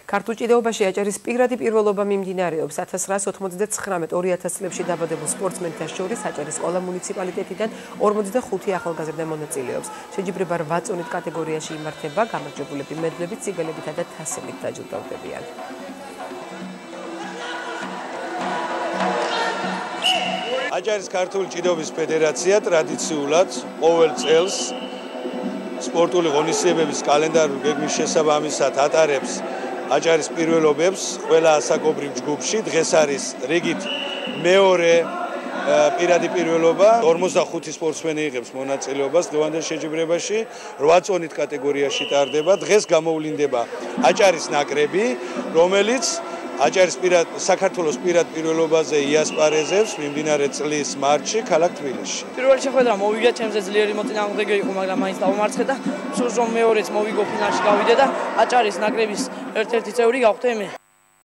ქართულ ჭიდაობაში აჭარის პირადი პირველობა მიმდინარეობს 1999-2000 წლებში დაბადებულ სპორტსმენთა შორის აჭარის ყველა მუნიციპალიტეტიდან 45 ახალგაზრდა მონაწილეობს. შეჯიბრება 8 წონით კატეგორიაში იმართება, გამარჯვებულები მედლებით, წიგნებითა და თასებით დაჯილდოვდებიან. აჭარის ქართული ჭიდაობის ფედერაცია ტრადიციულად ყოველ წელს სპორტული ღონისძიებების კალენდარული გეგმის შესაბამისად ატარებს აჭარის პირველობებს ყველა ასაკობრივ ჯგუფში. დღეს არის რიგით მეორე პირადი პირველობა. 45 სპორტსმენი იღებს მონაწილეობას დღევანდელ შეჯიბრებაში. 8 წონით კატეგორიაში ტარდება. დღეს გამოვლინდება აჭარის ნაკრები, რომელიც აჭარის საქართველოს პირად პირველობაზე იასპარეზებს მიმდინარე წლის მარტში ქალაქ თბილისში. პირველი შეხვედრა მოვიგე, ჩემზე ძლიერი მოწინააღმდეგე იყო, მაგრამ მაინც დავამარცხე და სურს რომ მეორეც მოვიგო ფინალში გავიდე და აჭარის ნაკრების ერთ-ერთი წევრი გავხდე მე.